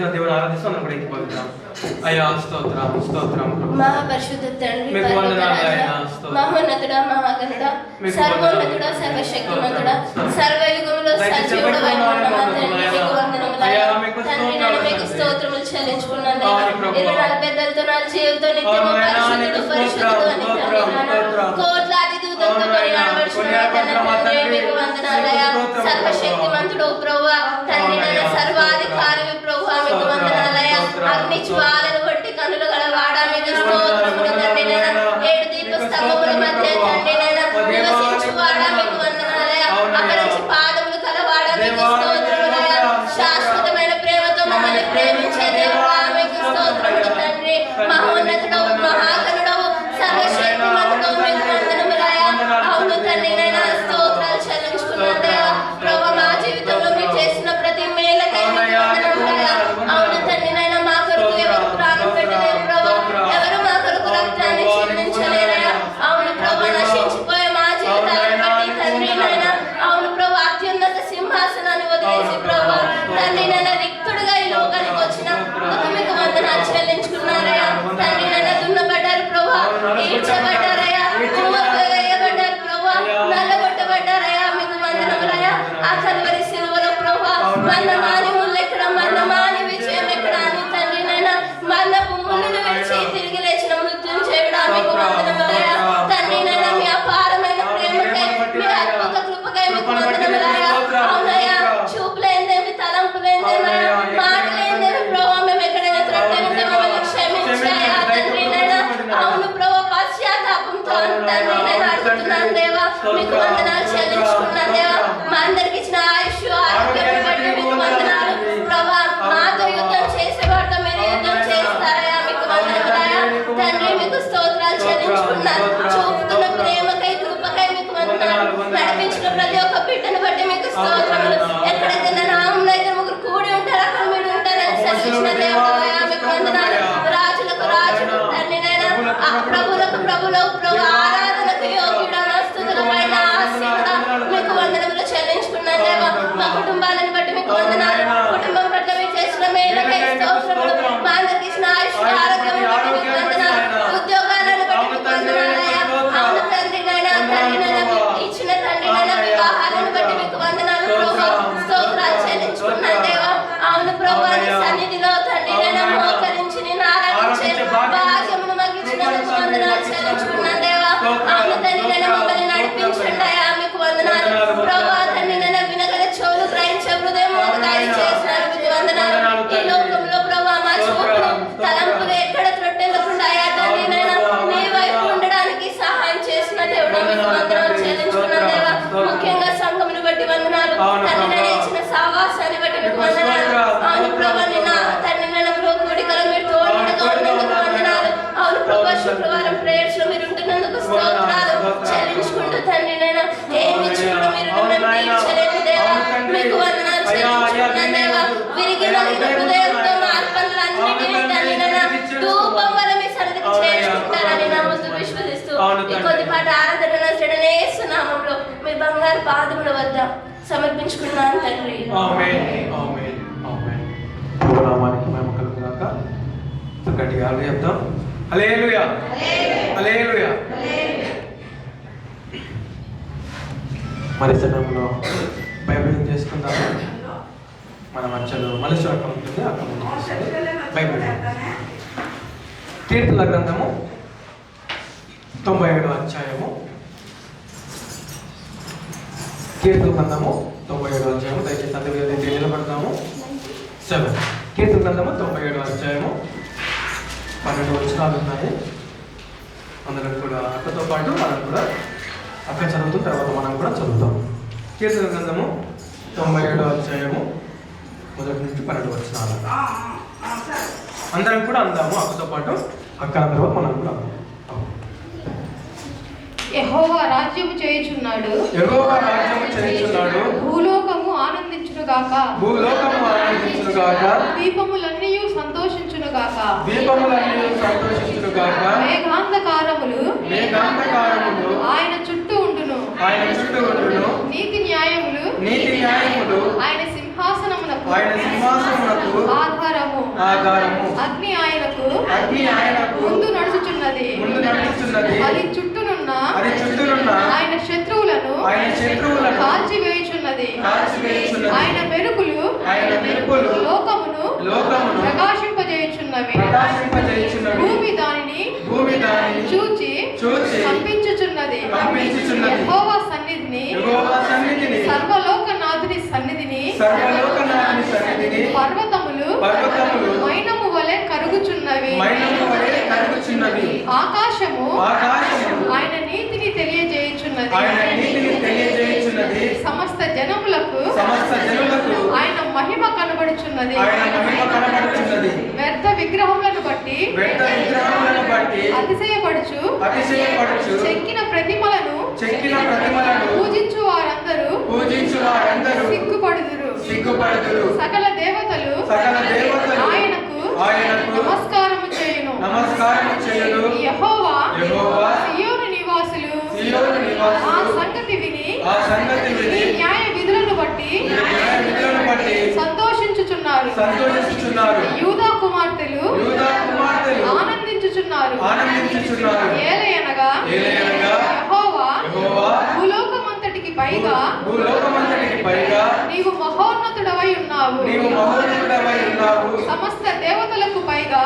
చేసిన దేవుని ఆరాధిస్తూ అందరం కూడా ఎక్కిపోతున్నాం. అయ్యా స్తోత్రం స్తోత్రం మహాపరిశుద్ధ తండ్రి, మీకు వందనాలు అయ్యా. స్తోత్రం. మహోన్నతుడా, మహాగణుడా, సర్వోన్నతుడా, సర్వశక్తిమంతుడా, సర్వయుగములో సజీవుడవై ఉన్న మా తండ్రి, నీకు వందనములయ్యా. తండ్రి, నేను మీకు స్తోత్రములు చెల్లించుకున్నాను దేవా. 24 పెద్దలతో నా జీవితంతో నిత్యము పరిశుద్ధుడు పరిశుద్ధుడు అని తండ్రి, కోట్లాది దూతలతో పరిణామపరుచున్న నా తండ్రి, మీకు వందనాలయ్యా. సర్వశక్తిమంతుడు ప్రభువా, తండ్రి నన్ను సర్వాధికారి ప్రభువా, మీకు వందనాలయ్యా. అగ్ని జ్వాలను బట్టి కనులు గలవాడా, మీకు స్తోత్రములు తండ్రి. నేను 7 దీప స్తంభముల మధ్య తండ్రి నేను నివసించువాడా, మీకు వందనాలయ్యా. అక్కడ నుంచి పాదములు కలవాడా, మీకు స్తోత్రములయ్యా. శాశ్వతమైన ప్రేమతో మమ్మల్ని ప్రేమించే దేవుడా, మీకు స్తోత్రములు తండ్రి. మహోన్నతుడవు, మహాగణుడవు, సర్వశక్తిమంతుడవు, మీకు వందనములయ్యా. అవును తండ్రి, నేను స్తోత్రాలు చెల్లించుకున్నాను దేవా. ప్రభువా, మా జీవితంలో మీరు చేసిన ప్రతి మేలుకై మీకు వందనములయ్యా. అవును తండ్రి, నేను మా కొరకు ఎవరు ప్రాణం పెట్టలేరు ప్రభువా, ఎవరు మా కొరకు రక్తాన్ని చిందించలేరయ్యా. అవును ప్రభువా, నశించిపోయే మా జీవితాలను బట్టి తండ్రి నాయన, అవును ప్రభువా, అత్యున్నత సింహాసనాన్ని వదిలేసి ప్రభువా, తండ్రి నాయన, రిక్తుడుగా ఈ లోకానికి వచ్చిన మీకు వందనాలు చెల్లించుకున్నారయ్యా. తండ్రి నాయన, దున్నబడ్డారు ప్రభువా, ఈడ్చబడ్డారయ్యా, కుమ్మక్కుగా వేయబడ్డారు ప్రభువా, నల్లగొట్టబడ్డారయ్యా, మీకు వందనములయ్యా. ఆ కల్వరి సిలువలో ప్రభువా, మన్నమాని ముల్లెక్కడ, మన్నమాని విజయం ఎక్కడ అని తండ్రి నాయన, మన్నపు ముళ్ళును విడిచి తిరిగి లేచిన మృత్యుంజయుడా, మీకు వందనములయ్యా. తండ్రి నాయన, మీ అపారమైన ప్రేమకై, మీ అద్భుత కృపకై మీకు వందనములయ్యా. అవునయ్యా, చూపులేందేమి, తలంపులేందేమయ్యా, మాటలేందేమి ప్రభువా, మేము ఎక్కడైనా త్రొట్టెనుంటే మమ్మల్ని క్షమించాయా తండ్రి నాయన. అవును ప్రభువా, పశ్చాత్తాపంతో తండ్రి నేను అడుగుతున్నాను దేవా, మీకు వందనాలు చెల్లించుకున్నాను దేవా. మా అందరికి ఇచ్చిన ఆయుష్ ఆరోగ్యం బట్టి మీకు వందనాలు ప్రభువా. మాతో యుద్ధం చేసేవాడితో మీరు యుద్ధం చేస్తారయ్యా, మీకు వందనములయ్యా. తండ్రి, మీకు స్తోత్రాలు చెల్లించుకున్నాను. చూపుతున్న ప్రేమకై, కృపకై మీకు వందనాలు. నడిపించిన ప్రతి ఒక్క బిడ్డను బట్టి మీకు స్తోత్రములు. ఎక్కడైతే నా నామములో 2-3 కూడి ఉంటారో అక్కడ మీరు ఉంటారని సెలవిచ్చిన దేవుడయ్యా, మీకు వందనాలు. రాజులకు రాజుడు తండ్రి నాయన, ప్రభువులకు ప్రభువులు ప్రభు, ఆరాధనకు యోగ్యుడా, స్తుతులపైన ఆశీనుడా, మీకు వందనములు చెల్లించుకున్నాను దేవా. మా కుటుంబాలను బట్టి మీకు వందనాలు. కుటుంబం పట్ల మీరు చేసిన మేలుకై స్తోత్రములు. మా అందరికి ఇచ్చిన ఆయుష్ ఆరోగ్యం బట్టి మీకు వందనాలు. ఉద్యోగాలను బట్టి మీకు వందనాలయ్యా. అవును తండ్రి నాయన, తండ్రి నాయన, ఇచ్చిన తండ్రి నాయన వివాహాలను బట్టి మీకు వందనాలు ప్రభు. స్తోత్రాలు చెల్లించుకున్నాను దేవా. అవును ప్రభు, నీ సన్నిధిలో తండ్రి నాయన మోకరించి నేను ఆరాధించే భాగ్యమును మాకు ఇచ్చినందుకు వందనాలు చెల్లించుకున్నాను దేవా. అవును తండ్రి నాయన, మమ్మల్ని నడిపించండి అయ్యా, మీకు వందనాలు ప్రభు. తండ్రి నాయన, వినగల చెవులు, గ్రహించే హృదయం మోకదారి చేసినారు, మీకు వందనాలు. ఈ లోకంలో ప్రభు, మా చూపులు, తలంపులు ఎక్కడ త్రొట్టెలకుండా అయ్యా తండ్రి నాయన, నీ వైపు ఉండడానికి సహాయం చేసిన దేవుడా, మీకు వందనాలు చెల్లించుకున్నాను దేవా. ముఖ్యంగా సంఘమును బట్టి వందనాలు. తండ్రి నాయన, ఇచ్చిన సావాసాన్ని బట్టి మీకు వందనాలు. అవును ప్రభు, నిన్న తండ్రి నాయన గృహ కూడికలో మీరు తోడుగా ఉన్నందుకు వందనాలు. అవును ప్రభు, శుక్రవారం ప్రేయర్స్ లో మీరు ఉంటున్నందుకు స్తోత్రాలు చెల్లించుకుంటూ తండ్రి నాయన, ఏమి ఇచ్చినా మీరు రుణం తీర్చలేని దేవా, మీకు వందనాలు చెల్లించుకున్నాను దేవా. విరిగి నలిగిన హృదయంతో మా అర్పణలన్నిటినీ తండ్రి నాయన ధూపం వల్ల మీ సన్నిధికి చేర్చుకుంటారని నమ్ముతూ విశ్వసిస్తూ ఈ కొద్దిపాటి ఆరాధన యేసు నామములో మీ బంగారు పాదముల వద్ద సమర్పించుకున్నాను తండ్రి. ఆమేన్ ఆమేన్ ఆమేన్. ప్రభువు నామానికి మహిమ కలుగుగాక. గట్టిగా చెప్తాం, హల్లెలూయా హల్లెలూయా. మరి సమయంలో బైబిల్ చేసుకుందాము. మన మధ్యలో మనిషి అక్కడ ఉంటుంది, అక్కడ బైబిల్ కీర్తనల గ్రంథము 97వ అధ్యాయము. కీర్తన గ్రంథము 97వ అధ్యాయము. దయచేసి అందరికీ నిలబడతాము. 7 కీర్తన గ్రంథము 97వ అధ్యాయము 12 వచనాలు ఉన్నాయి. అందరం కూడా అక్కతో పాటు మనం కూడా అక్క చదువుతున్న తర్వాత మనం కూడా చదువుతాం. కీర్తన గ్రంథము 97వ అధ్యాయము 1 నుంచి 12 వచనాలు. అందరం కూడా అందాము అక్కతో పాటు. అక్క అందరూ మనం కూడా అందాం. యెహోవా రాజ్యము చేయుచున్నాడు, యెహోవా రాజ్యము చేయుచున్నాడు, భూలోకము ఆనందించునుగాక, భూలోకము ఆనందించునుగాక, దీపములన్నీయు సంతోషించునుగాక, దీపములన్నీ సంతోషించునుగాక, మేఘాంధకారములు మేఘాంధకారములు ఆయన చుట్టూ ఉండును, ఆయన చుట్టూ ఉండును, నీతి న్యాయములు నీతి న్యాయములు ఆయన సింహాసనము సింహాసనమునకు ఆధారము అగ్ని ఆయనకు ముందు నడుచుచున్నది. అది చుట్టూనున్న ఆయన శత్రువులను కాల్చివేయుచున్నది. ఆయన మెరుపులు లోకమును ప్రకాశింపజేయుచున్నవి. భూమి దానిని చూచి కంపించుచున్నది. యెహోవా సన్నిధిని సర్వలోకనాథుని సన్నిధిని పర్వతములు మైనము వలె కరుగుచున్నవి. ఆకాశము ఆయన నీతిని తెలియజేయుచున్నది. సమస్త జనములకు ఆయన మహిమ కనబడుచున్నది. వ్యర్థ విగ్రహములను బట్టి అతిశయపడుచు చెక్కిన ప్రతిమలను పూజించు వారందరూ సిగ్గుపడుదురు. సకల దేవతలు ఆయనకు నమస్కారము చేయును. యెహోవా సియోను నివాసులు ఆ సంగతి విని న్యాయ విధులను బట్టి సంతోషించుచున్నారు. యూదా కుమార్తెలు ఆనందించుచున్నారు. ఏలయనగా యెహోవా భూలోకమంతటికి పైగా నీవు మహోన్నతుడవై ఉన్నావు. సమస్త దేవతలకు పైగా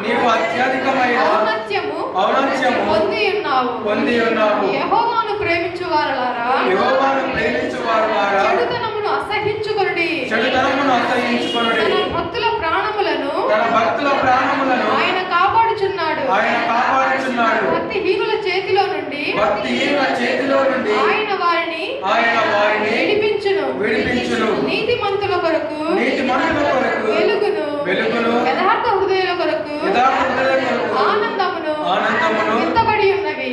నీవు అత్యధికమైన ఔన్నత్యము పొంది ఉన్నావు. యెహోవాను ప్రేమించు వారలారా చెడుతనమును అసహించుకొనుడి. తన భక్తుల ప్రాణములను ఆయన కాపాడుచున్నాడు. భక్తిహీనుల చేతిలో నుండి ఆయన వారిని విడిపించును. నీతిమంతుల కొరకు వెలుగును యథార్థ హృదయుల కొరకు ఆనందమును విత్తబడి ఉన్నవి.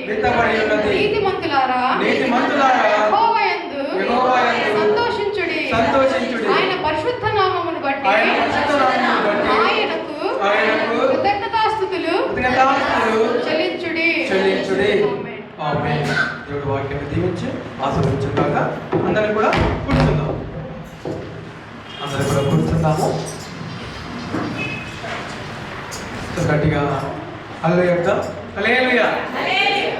నీతిమంతులారా యెహోవాయందు సంతోషించుడి. ఆయన పరిశుద్ధ నామమును బట్టి ఆయనకు కృతజ్ఞతాస్తుతులు చెల్లించుడి. ఆమేన్. దేవుడి వాక్యాన్ని దీవించి ఆశీర్వదించుగాక. అందరూ కూడా కూర్చుందాము. గట్టిగా హల్లెలూయా చెప్తాం. హల్లెలూయా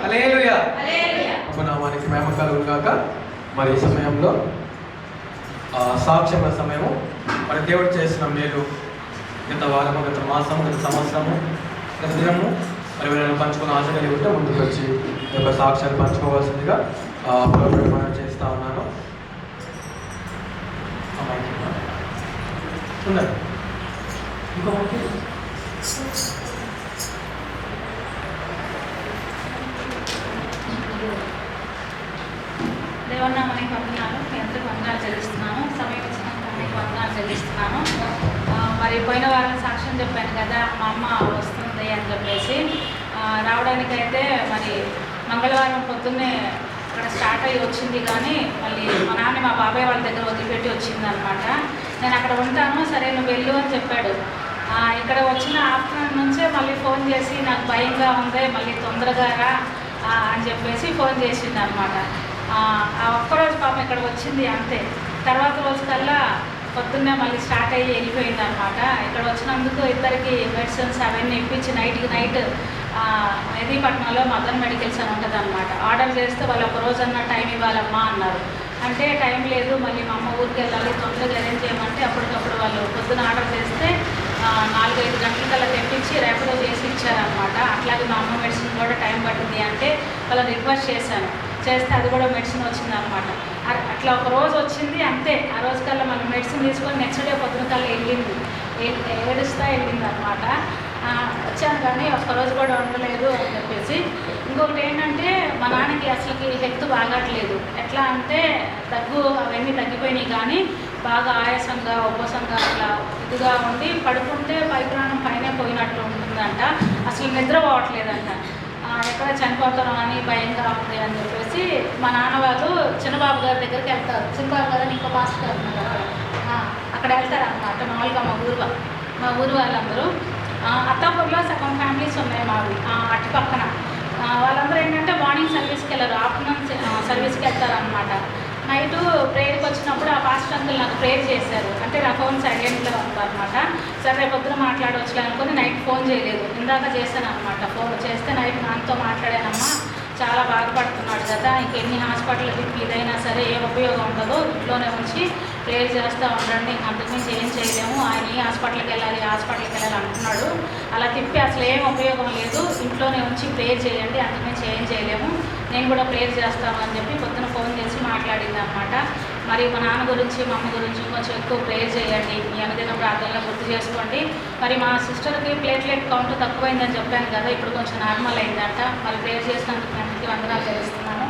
హల్లెలూయా. నామానికి మహిమ కలుగుగాక. మరి ఈ సమయంలో సాక్ష్యముల సమయము. మరి దేవుడు చేసిన మేలు గత వారము, గత మాసము, గత సంవత్సరము, గత దినము మరి వీళ్ళని పంచుకున్న ఆశ కలిగి ఉంటే ముందుకు వచ్చి ఈ యొక్క సాక్ష్యాలు పంచుకోవాల్సిందిగా ప్రమాణం చేస్తా ఉన్నాను. ఉన్నది ఇంకో దేవనామానికి వందనాలు. మీ అందరికీ వందనాలు చెల్లిస్తున్నాను. సమయం ఇచ్చినందుకు మీకు వందనాలు చెల్లిస్తున్నాను. మరి పోయిన వారం సాక్ష్యం చెప్పాను కదా, మా అమ్మ వస్తుంది అని చెప్పేసి రావడానికైతే మరి మంగళవారం పొద్దున్నే ఇక్కడ స్టార్ట్ అయ్యి వచ్చింది. కానీ మళ్ళీ మా నాన్న మా బాబాయ్ వాళ్ళ దగ్గర వదిలిపెట్టి వచ్చింది అనమాట. నేను అక్కడ ఉంటాను, సరే నువ్వు వెళ్ళు అని చెప్పాడు. ఇక్కడ వచ్చిన ఆఫ్టర్నూన్ నుంచే మళ్ళీ ఫోన్ చేసి నాకు భయంగా ఉంది, మళ్ళీ తొందరగా రా అని చెప్పేసి ఫోన్ చేసింది అనమాట. ఆ ఒక్కరోజు పాపం ఇక్కడ వచ్చింది అంతే. తర్వాత రోజు కల్లా పొద్దున్నే మళ్ళీ స్టార్ట్ అయ్యి వెళ్ళిపోయింది అనమాట. ఇక్కడ వచ్చినందుకు ఇద్దరికి మెడిసిన్స్ అవన్నీ ఇప్పించి నైట్కి నైట్ మెహదీపట్నంలో మదన్ మెడికల్స్ అని ఉంటుంది అనమాట. ఆర్డర్ చేస్తే వాళ్ళు ఒక రోజన్నా టైం ఇవ్వాలమ్మా అన్నారు. అంటే టైం లేదు, మళ్ళీ మా అమ్మ ఊరికి వెళ్ళాలి, తొందరగా అరేంజ్ చేయమంటే అప్పటికప్పుడు వాళ్ళు పొద్దున ఆర్డర్ చేస్తే 4-5 గంటలకల్లా తెప్పించి రేపటిలో చేసి ఇచ్చారనమాట. అట్లాగే మా అమ్మ మెడిసిన్ కూడా టైం పట్టింది అంటే వాళ్ళని రిక్వెస్ట్ చేశాను, చేస్తే అది కూడా మెడిసిన్ వచ్చిందనమాట. అట్లా ఒక రోజు వచ్చింది అంతే. ఆ రోజు కల్లా మనం మెడిసిన్ తీసుకొని నెక్స్ట్ డే పొద్దున కల్లా వెళ్ళింది, ఏడుస్తా వెళ్ళింది అనమాట. వచ్చాను కానీ ఒక్కరోజు కూడా ఉండలేదు అని చెప్పేసి. ఇంకొకటి ఏంటంటే మా నాన్నకి అసలుకి హెల్త్ బాగట్లేదు. ఎట్లా అంటే దగ్గు అవన్నీ తగ్గిపోయినాయి కానీ బాగా ఆయాసంగా ఉపసంగా అట్లా ఇదిగా ఉండి పడుకుంటే పైప్రాణం పైన పోయినట్లు ఉంటుందంట. అసలు నిద్ర పోవట్లేదంట. ఎక్కడ చనిపోతారో అని భయంగా ఉంది అని చెప్పేసి మా నాన్న వాళ్ళు చిన్నబాబు గారి దగ్గరికి వెళ్తారు. చిన్నబాబు గారు అని ఇంకో మాస్టర్ గారు ఉన్నారు, అక్కడ వెళ్తారు అన్నమాట. మామూలుగా మా ఊరు వాళ్ళందరూ అత్తాపూర్లో సగం ఫ్యామిలీస్ ఉన్నాయి మావి అటు పక్కన. వాళ్ళందరూ ఏంటంటే మార్నింగ్ సర్వీస్కి వెళ్ళారు, ఆఫ్టర్నూన్ సర్వీస్కి వెళ్తారు అనమాట. నైట్ ప్రేయర్కి వచ్చినప్పుడు ఆ పాస్టర్ అంకుల్ నాకు ప్రేయర్ చేశారు. అంటే నా ఫోన్ సైలెంట్లో ఉందన్నమాట. సరే రేపు పొద్దున మాట్లాడవచ్చులే అనుకుని నైట్ ఫోన్ చేయలేదు. ఇందాక చేశాను అనమాట. ఫోన్ చేస్తే నైట్ నాన్నతో మాట్లాడానమ్మా, చాలా బాధపడుతున్నాడు కదా, ఇంకెన్ని హాస్పిటల్కి ఇదైనా సరే ఏ ఉపయోగం ఉండదు, ఇంట్లోనే ఉంచి ప్రేయర్ చేస్తూ ఉండండి, ఇంక అంతకుమించి ఏం చేయలేము, ఆయన ఈ హాస్పిటల్కి వెళ్ళాలి అంటున్నాడు, అలా తిప్పి అసలు ఏం ఉపయోగం లేదు, ఇంట్లోనే ఉంచి ప్రేయర్ చేయండి, అంతకుమించి ఏం చేయలేము, నేను కూడా ప్రేయర్ చేస్తాను అని చెప్పి పొద్దున ఫోన్ చేసి మాట్లాడింది అనమాట. మరి మా నాన్న గురించి మా అమ్మ గురించి కొంచెం ఎక్కువ ప్రేయర్ చేయండి, మీ అనుదిన ప్రార్థనలో గుర్తు చేసుకోండి. మరి మా సిస్టర్కి ప్లేట్లెట్ కౌంట్ తక్కువైందని చెప్పాను కదా, ఇప్పుడు కొంచెం నార్మల్ అయిందంట. మరి ప్రేయర్ చేసినందుకు అందరికీ వందనాలు తెలుస్తున్నాను.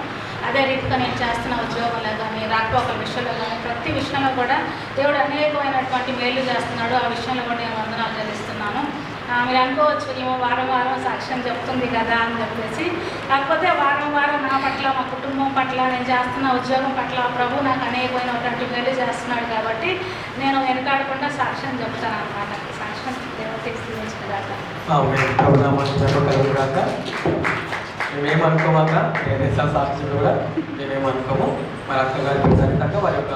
అదే రీతిగా నేను చేస్తున్న ఉద్యోగంలో కానీ రాకపోకల విషయంలో కానీ ప్రతి విషయంలో కూడా దేవుడు అనేకమైనటువంటి మేలు చేస్తున్నాడు. ఆ విషయంలో కూడా నేను వందనాలు తెలుస్తున్నాను. మీరు అనుకోవచ్చు ఏమో వారం వారం సాక్ష్యం చెప్తుంది కదా అని చెప్పేసి, కాకపోతే వారం వారం నా పట్ల, మా కుటుంబం పట్ల, నేను చేస్తున్న ఉద్యోగం పట్ల ప్రభు నాకు అనేకమైనటువంటి మేలు చేస్తున్నాడు కాబట్టి నేను వెనకాడకుండా సాక్ష్యం చెప్తాను అనమాట. సాక్ష్యం దేవుడు తీసుకురాక మేమేమనుకోమాక నేను సాక్షులు కూడా మేమేమనుకోము. మరి అక్కగారికి సరితక్క వారి యొక్క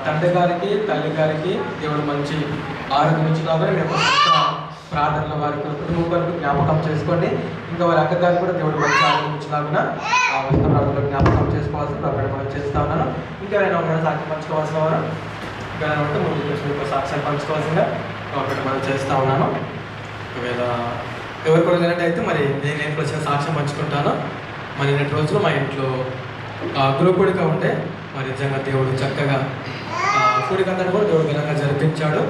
తండ్రి గారికి తల్లి గారికి దేవుడు మంచి ఆరోగ్యం ఇచ్చినా మేము ప్రార్థనలో వారి కుటుంబం వరకు జ్ఞాపకం చేసుకోండి. ఇంకా వారి అక్కగారికి కూడా దేవుడు మంచి ఆరోగ్యం ఇచ్చినా ఆ వస్తున్న ప్రార్థనలో జ్ఞాపకం చేసుకోవాల్సిన అక్కడ మనం చేస్తూ ఉన్నాను. ఇంకా నేను సాక్షి పంచుకోవాల్సిన వారు ఇంకా ఉంటే ముందు సాక్ష్యాలు పంచుకోవాల్సిందిగా ఒకటి మనం చేస్తూ ఉన్నాను. ఒకవేళ ఎవరు కూడా లేనట్టయితే మరి నేను వచ్చిన సాక్ష్యం పంచుకుంటాను. మరి నిన్నటి రోజులు మా ఇంట్లో గృహకుడిగా ఉంటే మరి నిజంగా దేవుడు చక్కగా కూడికందరినీ కూడా దేవుడు ఘనంగా జరిపించాడు.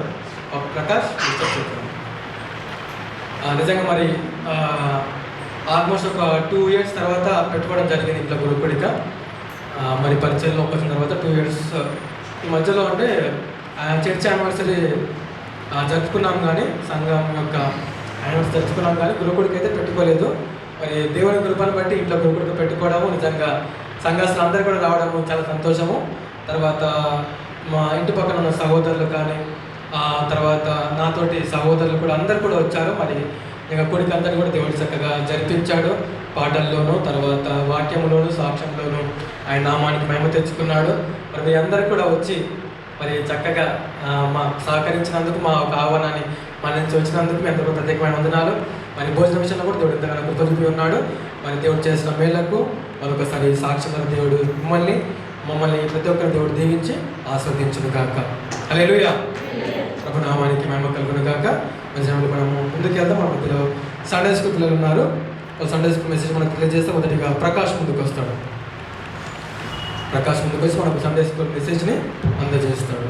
ప్రకాష్ నిజంగా మరి ఆల్మోస్ట్ ఒక 2 years తర్వాత పెట్టుకోవడం జరిగింది ఇంట్లో గృహకుడిక. మరి పరిచయంలో వచ్చిన తర్వాత 2 years ఈ మధ్యలో అంటే చర్చ్ యానివర్సరీ జరుపుకున్నాం, కానీ సంఘం యొక్క యానివర్సరీ జరుపుకున్నాం, కానీ గృహకుడికి అయితే పెట్టుకోలేదు. మరి దేవుని కృపను బట్టి ఇంట్లో గృహకుడికి పెట్టుకోవడము, నిజంగా సంఘస్థులు అందరూ కూడా రావడము చాలా సంతోషము. తర్వాత మా ఇంటి పక్కన ఉన్న సహోదరులు కానీ తర్వాత నాతోటి సహోదరులు కూడా అందరు కూడా వచ్చారు. మరి ఇంకా కొడుకు అందరినీ కూడా దేవుడు చక్కగా జరిపించాడు. పాటల్లోనూ తర్వాత వాక్యంలోనూ సాక్ష్యంలోనూ ఆయన నామానికి మహిమ తెచ్చుకున్నాడు. మరి మీ అందరు కూడా వచ్చి మరి చక్కగా మాకు సహకరించినందుకు, మా ఒక ఆహ్వానాన్ని మన నుంచి వచ్చినందుకు మీ అందరూ ప్రత్యేకమైన వందనాలు. మరి భోజన విషయంలో కూడా దేవుడు ఎంతగానో కృప చూపి ఉన్నాడు. మరి దేవుడు చేసిన మేళ్లకు మరొకసారి సాక్షిగా దేవుడు మమ్మల్ని ప్రతి ఒక్కరు దేవుడు దీవించి ఆస్వాదించును కాక. హల్లెలూయా. ప్రభు నామానికి మహిమ కలుగును కాక. మనము ముందుకు వెళ్దాం. మన మధ్యలో సండే స్కూల్ పిల్లలు ఉన్నారు. సండే స్కూల్ మెసేజ్ మనకు తెలియజేస్తే మొదటిగా ప్రకాష్ ముందుకు వస్తాడు. ప్రకాష్ ముందుకు వచ్చి మనకు సండే స్కూల్ మెసేజ్ని అందజేస్తాడు.